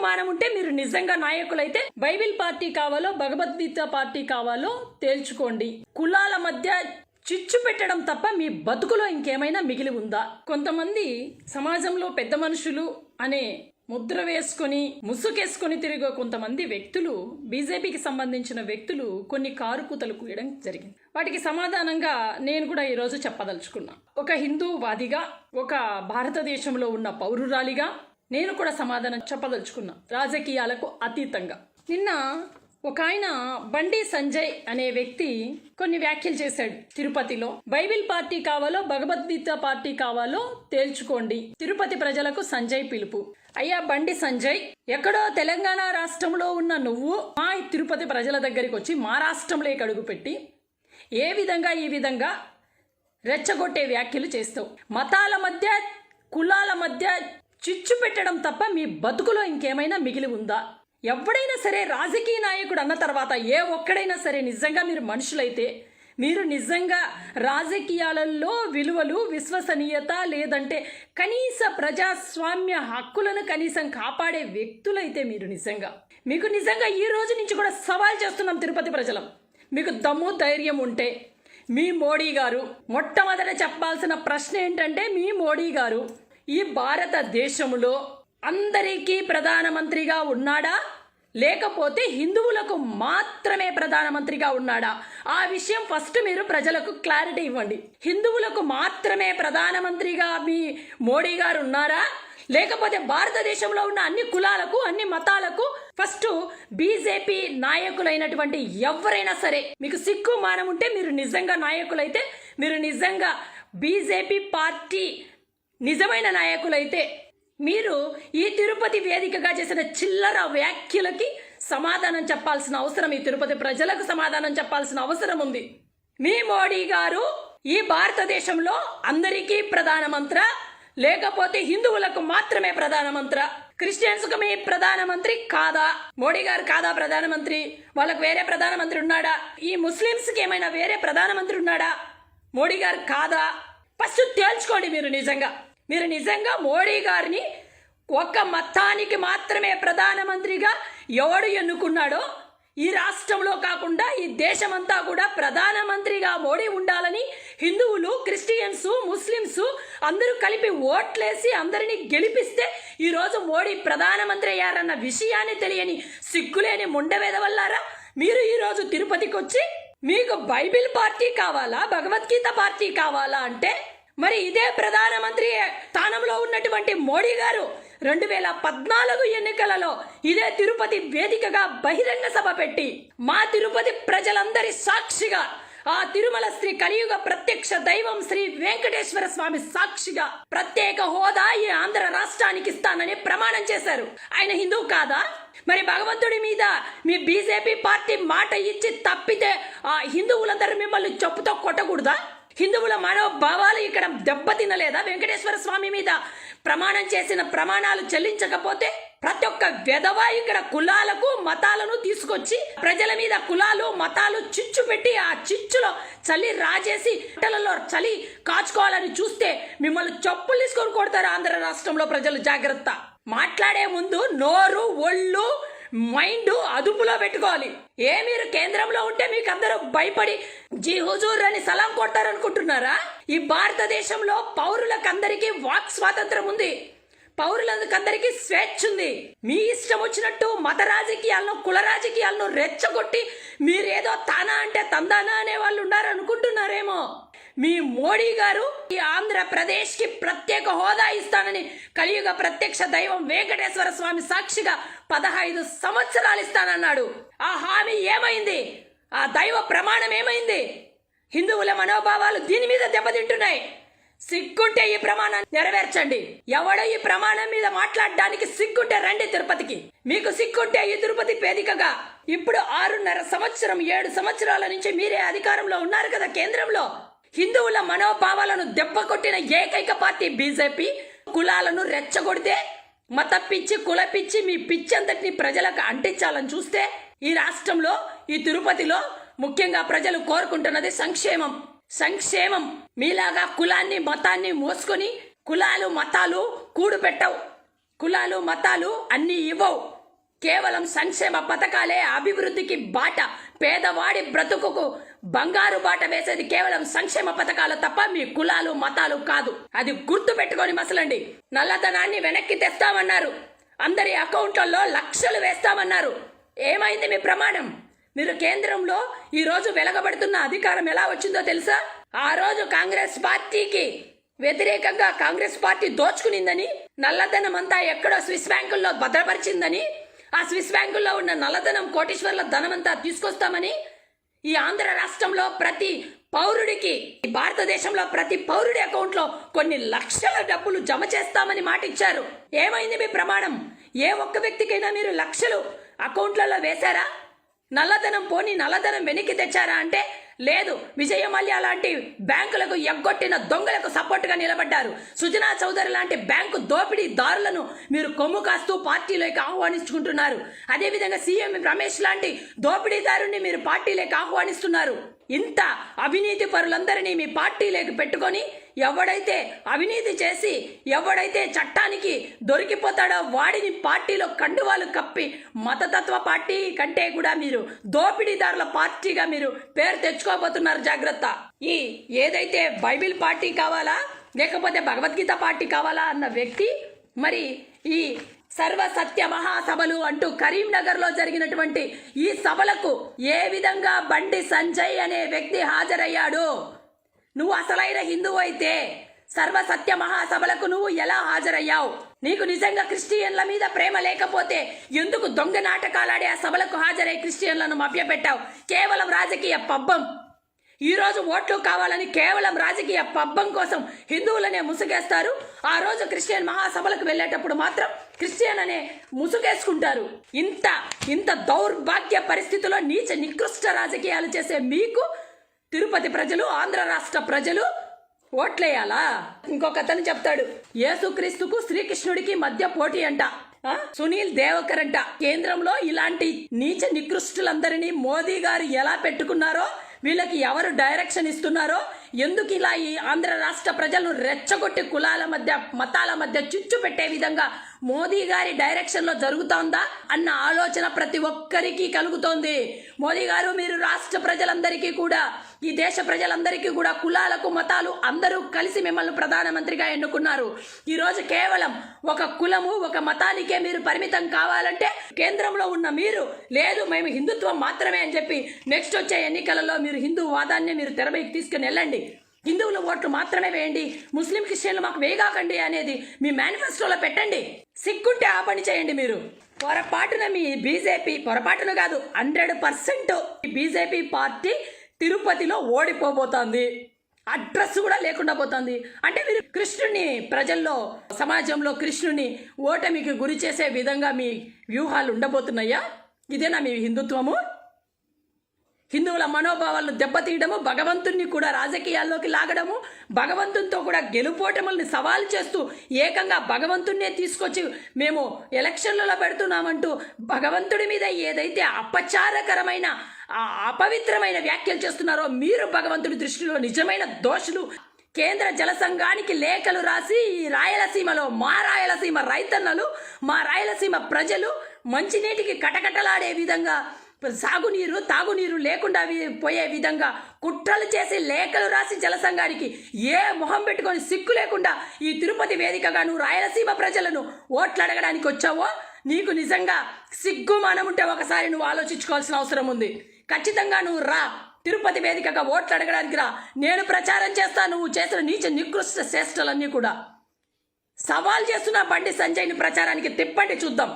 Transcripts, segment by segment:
మానం ఉంటే మీరు నిజంగా నాయకులైతే బైబిల్ పార్టీ కావాలో భగవద్గీత పార్టీ కావాలో తేల్చుకోండి. కులాల మధ్య చిచ్చు పెట్టడం తప్ప మీ బతుకులో ఇంకేమైనా మిగిలి ఉందా? కొంతమంది సమాజంలో పెద్ద మనుషులు అనే ముద్ర వేసుకొని ముసుకేసుకొని తిరిగే కొంతమంది వ్యక్తులు, బీజేపీకి సంబంధించిన వ్యక్తులు కొన్ని కారుకూతలు కూయడం జరిగింది. వాటికి సమాధానంగా నేను కూడా ఈరోజు చెప్పదలుచుకున్నా. ఒక హిందూవాదిగా, ఒక భారతదేశంలో ఉన్న పౌరురాలిగా నేను కూడా సమాధానం చెప్పదలుచుకున్నా, రాజకీయాలకు అతీతంగా. నిన్న ఒక ఆయన బండి సంజయ్ అనే వ్యక్తి కొన్ని వ్యాఖ్యలు చేశాడు. తిరుపతిలో బైబిల్ పార్టీ కావాలో భగవద్గీత పార్టీ కావాలో తేల్చుకోండి, తిరుపతి ప్రజలకు సంజయ్ పిలుపు. అయ్యా బండి సంజయ్, ఎక్కడో తెలంగాణ రాష్ట్రంలో ఉన్న నువ్వు మా తిరుపతి ప్రజల దగ్గరికి వచ్చి మా రాష్ట్రంలోకి అడుగుపెట్టి ఏ విధంగా ఈ విధంగా రెచ్చగొట్టే వ్యాఖ్యలు చేస్తావు? మతాల మధ్య కులాల మధ్య చిచ్చు పెట్టడం తప్ప మీ బతుకులో ఇంకేమైనా మిగిలి ఉందా? ఎవడైనా సరే రాజకీయ నాయకుడు అన్న తర్వాత ఏ ఒక్కడైనా సరే నిజంగా మీరు మనుషులైతే, మీరు నిజంగా రాజకీయాలలో విలువలు, విశ్వసనీయత, లేదంటే కనీస ప్రజాస్వామ్య హక్కులను కనీసం కాపాడే వ్యక్తులైతే మీకు నిజంగా ఈ రోజు నుంచి కూడా సవాల్ చేస్తున్నాం తిరుపతి ప్రజలం. మీకు దమ్ము ధైర్యం ఉంటే మీ మోడీ గారు మొట్టమొదట చెప్పాల్సిన ప్రశ్న ఏంటంటే, మీ మోడీ గారు ఈ భారతదేశంలో అందరికీ ప్రధానమంత్రిగా ఉన్నాడా, లేకపోతే హిందువులకు మాత్రమే ప్రధానమంత్రిగా ఉన్నాడా? ఆ విషయం ఫస్ట్ మీరు ప్రజలకు క్లారిటీ ఇవ్వండి. హిందువులకు మాత్రమే ప్రధానమంత్రిగా మీ మోడీ గారు ఉన్నారా, లేకపోతే భారతదేశంలో ఉన్న అన్ని కులాలకు, అన్ని మతాలకు ఫస్ట్ బీజేపీ నాయకులైనటువంటి ఎవరైనా సరే మీకు సిగ్గు మానం ఉంటే, మీరు నిజంగా నాయకులైతే, మీరు నిజంగా బీజేపీ పార్టీ నిజమైన నాయకులైతే మీరు ఈ తిరుపతి వేదికగా చేసిన చిల్లర వ్యాఖ్యలకి సమాధానం చెప్పాల్సిన అవసరం, ఈ తిరుపతి ప్రజలకు సమాధానం చెప్పాల్సిన అవసరం ఉంది. మీ మోడీ గారు ఈ భారతదేశంలో అందరికీ ప్రధానమంత్రి, లేకపోతే హిందువులకు మాత్రమే ప్రధానమంత్రి, క్రిస్టియన్స్ కు మీ ప్రధానమంత్రి కాదా? మోడీ గారు కాదా ప్రధానమంత్రి? వాళ్ళకు వేరే ప్రధానమంత్రి ఉన్నాడా? ఈ ముస్లింస్ కి ఏమైనా వేరే ప్రధానమంత్రి ఉన్నాడా? మోడీ గారు కాదా? ఫస్ట్ తేల్చుకోండి. మీరు నిజంగా మోడీ గారిని ఒక్క మతానికి మాత్రమే ప్రధానమంత్రిగా ఎవడు ఎన్నుకున్నాడో, ఈ రాష్ట్రంలో కాకుండా ఈ దేశమంతా కూడా ప్రధానమంత్రిగా మోడీ ఉండాలని హిందువులు, క్రిస్టియన్స్, ముస్లింస్ అందరూ కలిపి ఓట్లేసి అందరినీ గెలిపిస్తే ఈరోజు మోడీ ప్రధానమంత్రి అయ్యారన్న విషయాన్ని తెలియని సిగ్గులేని ముండవేదవల్లారా మీరు ఈరోజు తిరుపతికి వచ్చి మీకు బైబిల్ పార్టీ కావాలా, భగవద్గీత పార్టీ కావాలా అంటే, మరి ఇదే ప్రధానమంత్రి స్థానంలో ఉన్నటువంటి మోడీ గారు 2014 ఎన్నికలలో ఇదే తిరుపతి వేదికగా బహిరంగ సభ పెట్టి మా తిరుపతి ప్రజలందరి సాక్షిగా, ఆ తిరుమల శ్రీ కలియుగ ప్రత్యక్ష దైవం శ్రీ వెంకటేశ్వర స్వామి సాక్షిగా ప్రత్యేక హోదా ఈ ఆంధ్ర రాష్ట్రానికి ఇస్తానని ప్రమాణం చేశారు. ఆయన హిందువు కాదా? మరి భగవంతుడి మీద మీ బీజేపీ పార్టీ మాట ఇచ్చి తప్పితే ఆ హిందువులందరూ మిమ్మల్ని చెప్పుతో కొట్టకూడదా? హిందువుల మనోభావాలు ఇక్కడ దెబ్బతినలేదా? వెంకటేశ్వర స్వామి మీద ప్రమాణం చేసిన ప్రమాణాలు చెల్లించకపోతే ప్రతి ఒక్క వెధవ ఇక్కడ కులాలకు, మతాలను తీసుకొచ్చి ప్రజల మీద కులాలు, మతాలు చిచ్చు పెట్టి ఆ చిచ్చులో చలి రాజేసి చలి కాచుకోవాలని చూస్తే మిమ్మల్ని చెప్పులు తీసుకొని కొడతారు ఆంధ్ర రాష్ట్రంలో ప్రజలు. జాగ్రత్త. మాట్లాడే ముందు నోరు, ఒళ్ళు, మైండ్ అదుపులో పెట్టుకోవాలి. మీరు కేంద్రంలో ఉంటే మీకు అందరూ భయపడి జీ హుజూర్ అని సలాం కొడతారనుకుంటున్నారా? ఈ భారతదేశంలో పౌరులకందరికీ వాక్ స్వాతంత్రం ఉంది, పౌరులందరికీ స్వేచ్ఛ ఉంది. మీ ఇష్టం వచ్చినట్టు మత రాజకీయాలను, కుల రాజకీయాలను రెచ్చగొట్టి మీరేదో తానా అంటే తందానా అనే వాళ్ళు ఉన్నారనుకుంటున్నారేమో. మీ మోడీ గారు ఈ ఆంధ్రప్రదేశ్ కి ప్రత్యేక హోదా ఇస్తానని కలియుగ ప్రత్యక్ష దైవం వెంకటేశ్వర స్వామి సాక్షిగా 15 సంవత్సరాలు ఇస్తానన్నాడు. ఆ హామీ ఏమైంది? ఆ దైవ ప్రమాణం ఏమైంది? హిందువుల మనోభావాలు దీని మీద దెబ్బతింటున్నాయి. సిగ్గుంటే ఈ ప్రమాణాన్ని నెరవేర్చండి. ఎవడో ఈ ప్రమాణం మీద మాట్లాడడానికి సిగ్గుంటే రండి తిరుపతికి. మీకు సిగ్గుంటే ఈ తిరుపతి వేదికగా ఇప్పుడు 6.5 సంవత్సరం 7 సంవత్సరాల నుంచి మీరే అధికారంలో ఉన్నారు కదా కేంద్రంలో. హిందువుల మనోభావాలను దెబ్బ కొట్టిన ఏకైక పార్టీ బీజేపీ. కులాలను రెచ్చగొడితే, మత పిచ్చి, కుల పిచ్చి, మీ పిచ్చి అంతటిని ప్రజలకు అంటించాలని చూస్తే ఈ రాష్ట్రంలో, ఈ తిరుపతిలో ముఖ్యంగా ప్రజలు కోరుకుంటున్నది సంక్షేమం. మీలాగా కులాన్ని, మతాన్ని మోసుకొని కులాలు, మతాలు కూడు పెట్టవు. కులాలు మతాలు అన్నీ ఇవ్వవు. కేవలం సంక్షేమ పథకాలే అభివృద్ధికి బాట. పేదవాడి బ్రతుకుకు బంగారు బాట వేసేది కేవలం సంక్షేమ పథకాలు తప్ప మీ కులాలు మతాలు కాదు. అది గుర్తు పెట్టుకొని మసలండి. నల్లధనాన్ని వెనక్కి తెస్తామన్నారు. అందరి అకౌంట్లలో లక్షలు వేస్తామన్నారు. ఏమైంది మీ ప్రమాణం? మీరు కేంద్రంలో ఈ రోజు వెలగబడుతున్న అధికారం ఎలా వచ్చిందో తెలుసా? ఆ రోజు కాంగ్రెస్ పార్టీకి వ్యతిరేకంగా కాంగ్రెస్ పార్టీ దోచుకునిందని, నల్లధనం అంతా ఎక్కడో స్విస్ బ్యాంకుల్లో భద్రపరిచిందని, ఆ స్విస్ బ్యాంకుల్లో ఉన్న నల్లధనం కోటీశ్వర్ల ధనమంతా తీసుకొస్తామని, ఈ ఆంధ్ర రాష్ట్రంలో ప్రతి పౌరుడికి, భారతదేశంలో ప్రతి పౌరుడి అకౌంట్ లో కొన్ని లక్షల డబ్బులు జమ చేస్తామని మాట ఇచ్చారు. ఏమైంది మీ ప్రమాణం? ఏ ఒక్క వ్యక్తికైనా మీరు లక్షలు అకౌంట్లలో వేశారా? నల్లధనం పోని నల్లధనం వెనక్కి తెచ్చారా అంటే లేదు. విజయ మల్య లాంటి బ్యాంకులకు ఎగ్గొట్టిన దొంగలకు సపోర్ట్ గా నిలబడ్డారు. సుజనా చౌదరి లాంటి బ్యాంకు దోపిడీ దారులను మీరు కొమ్ము కాస్తూ పార్టీలోకి ఆహ్వానించుకుంటున్నారు. అదేవిధంగా సీఎం రమేష్ లాంటి దోపిడీదారుని మీరు పార్టీలోకి ఆహ్వానిస్తున్నారు. ఇంత అవినీతి పరులందరినీ మీ పార్టీలోకి పెట్టుకొని ఎవడైతే అవినీతి చేసి ఎవడైతే చట్టానికి దొరికిపోతాడో వాడిని పార్టీలో కండువాలు కప్పి మతతత్వ పార్టీ కంటే కూడా మీరు దోపిడీదారుల పార్టీగా మీరు పేరు తెచ్చుకోబోతున్నారు. జాగ్రత్త. ఈ ఏదైతే బైబిల్ పార్టీ కావాలా లేకపోతే భగవద్గీత పార్టీ కావాలా అన్న వ్యక్తి మరి ఈ సర్వ సత్య మహాసభలు అంటూ కరీంనగర్ లో జరిగినటువంటి ఈ సభలకు ఏ విధంగా బండి సంజయ్ అనే వ్యక్తి హాజరయ్యాడు? నువ్వు అసలైన హిందువు అయితే సర్వ సత్య మహాసభలకు నువ్వు ఎలా హాజరయ్యావు? నీకు నిజంగా క్రిస్టియన్ల మీద ప్రేమ లేకపోతే ఎందుకు దొంగ నాటకాలాడే ఆ సభలకు హాజరై క్రిస్టియన్లను మభ్యపెట్టావు? కేవలం రాజకీయ పబ్బం. ఈ రోజు ఓట్లు కావాలని కేవలం రాజకీయ పబ్బం కోసం హిందువులనే ముసుగేస్తారు. ఆ రోజు క్రిస్టియన్ మహాసభలకు వెళ్ళేటప్పుడు మాత్రం క్రిస్టియన్ అనే ముసుగేసుకుంటారు. ఇంత దౌర్భాగ్య పరిస్థితుల్లో నీచ నికృష్ట రాజకీయాలు చేసే మీకు తిరుపతి ప్రజలు, ఆంధ్ర రాష్ట్ర ప్రజలు ఓట్లేయాలా? ఇంకొక అతను చెప్తాడు, యేసుక్రీస్తుకు శ్రీకృష్ణుడికి మధ్య పోటీ అంట. సునీల్ దేవకర్ అంట. కేంద్రంలో ఇలాంటి నీచ నికృష్టులందరినీ మోదీ గారు ఎలా పెట్టుకున్నారో, వీళ్ళకి ఎవరు డైరెక్షన్ ఇస్తున్నారో, ఎందుకు ఇలా ఈ ఆంధ్ర రాష్ట్ర ప్రజలను రెచ్చగొట్టి కులాల మధ్య మతాల మధ్య చిచ్చు పెట్టే విధంగా మోదీ గారి డైరెక్షన్ లో జరుగుతోందా అన్న ఆలోచన ప్రతి ఒక్కరికి కలుగుతోంది. మోదీ గారు, మీరు రాష్ట్ర ప్రజలందరికీ కూడా, ఈ దేశ ప్రజలందరికీ కూడా, కులాలకు మతాలు అందరూ కలిసి మిమ్మల్ని ప్రధానమంత్రిగా ఎన్నుకున్నారు. ఈ రోజు కేవలం ఒక కులము ఒక మతానికే మీరు పరిమితం కావాలంటే కేంద్రంలో ఉన్న మీరు లేదు మేము హిందుత్వం మాత్రమే అని చెప్పి నెక్స్ట్ వచ్చే ఎన్నికలలో మీరు హిందూ వాదాన్ని మీరు తెరపైకి తీసుకుని వెళ్ళండి. హిందువుల ఓట్లు మాత్రమే వేయండి, ముస్లిం క్రిస్టియన్లు మాకు వేయగాకండి అనేది మీ మేనిఫెస్టోలో పెట్టండి. సిగ్గుంటే ఆ పని చేయండి. మీరు పొరపాటున మీ బీజేపీ, పొరపాటున కాదు 100% బీజేపీ పార్టీ తిరుపతిలో ఓడిపోబోతోంది. అడ్రస్ కూడా లేకుండా పోతుంది. అంటే మీరు కృష్ణుని ప్రజల్లో, సమాజంలో కృష్ణుని ఓటమికి గురి చేసే విధంగా మీ వ్యూహాలు ఉండబోతున్నాయా? ఇదేనా మీ హిందుత్వము? హిందువుల మనోభావాలను దెబ్బతీయడము, భగవంతుణ్ణి కూడా రాజకీయాల్లోకి లాగడము, భగవంతునితో కూడా గెలుపోటముల్ని సవాల్ చేస్తూ ఏకంగా భగవంతుణ్ణే తీసుకొచ్చి మేము ఎలక్షన్లలో పెడుతున్నామంటూ భగవంతుడి మీద ఏదైతే అపచారకరమైన అపవిత్రమైన వ్యాఖ్యలు చేస్తున్నారో మీరు భగవంతుడి దృష్టిలో నిజమైన దోషులు. కేంద్ర జల సంఘానికి లేఖలు రాసి ఈ రాయలసీమలో మా రాయలసీమ రైతన్నలు, మా రాయలసీమ ప్రజలు మంచినీటికి కటకటలాడే విధంగా, సాగునీరు తాగునీరు లేకుండా పోయే విధంగా కుట్రలు చేసి లేఖలు రాసి జల సంఘానికి ఏ మొహం పెట్టుకొని సిగ్గు లేకుండా ఈ తిరుపతి వేదికగా నువ్వు రాయలసీమ ప్రజలను ఓట్లు అడగడానికి వచ్చావో నీకు నిజంగా సిగ్గు మనముంటే ఒకసారి నువ్వు ఆలోచించుకోవాల్సిన అవసరం ఉంది. ఖచ్చితంగా నువ్వు రా, తిరుపతి వేదికగా ఓట్లు అడగడానికి రా. నేను ప్రచారం చేస్తా. నువ్వు చేసిన నీచ నికృష్ట చేష్టలన్నీ కూడా సవాల్ చేస్తున్న బండి సంజయ్ని ప్రచారానికి తిప్పండి, చూద్దాం.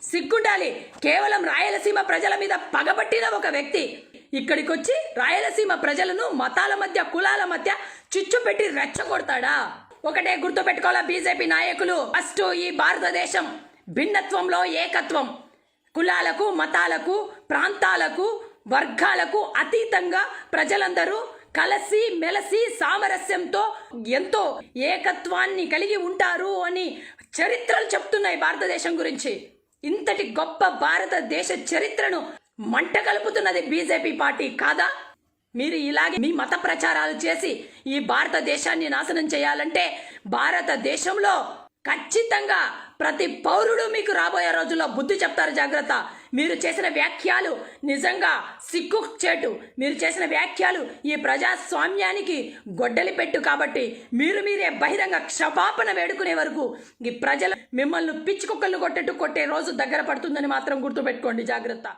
సిగ్గుండాలి. కేవలం రాయలసీమ ప్రజల మీద పగబట్టిన ఒక వ్యక్తి ఇక్కడికి వచ్చి రాయలసీమ ప్రజలను మతాల మధ్య, కులాల మధ్య చిచ్చు పెట్టి రెచ్చగొడతాడా? ఒకటే గుర్తు పెట్టుకోవాలా బీజేపీ నాయకులు, ఫస్ట్ ఈ భారతదేశం భిన్నత్వంలో ఏకత్వం. కులాలకు, మతాలకు, ప్రాంతాలకు, వర్గాలకు అతీతంగా ప్రజలందరూ కలసి మెలసి సామరస్యంతో ఎంతో ఏకత్వాన్ని కలిగి ఉంటారు అని చరిత్రలు చెప్తున్నాయి భారతదేశం గురించి. ఇంతటి గొప్ప భారతదేశ చరిత్రను మంట కలుపుతున్నది బీజేపీ పార్టీ కాదా? మీరు ఇలాగే మీ మత ప్రచారాలు చేసి ఈ భారతదేశాన్ని నాశనం చేయాలంటే భారతదేశంలో ఖచ్చితంగా ప్రతి పౌరుడు మీకు రాబోయే రోజుల్లో బుద్ధి చెప్తారు. జాగ్రత్త. మీరు చేసిన వ్యాఖ్యలు నిజంగా సిగ్గుచేటు. మీరు చేసిన వ్యాఖ్యలు ఈ ప్రజాస్వామ్యానికి గొడ్డలి పెట్టు. కాబట్టి మీరే బహిరంగ క్షమాపణ వేడుకునే వరకు ఈ ప్రజలు మిమ్మల్ని పిచ్చి కుక్కలు కొట్టేట్టు కొట్టే రోజు దగ్గర పడుతుందని మాత్రం గుర్తుపెట్టుకోండి. జాగ్రత్త.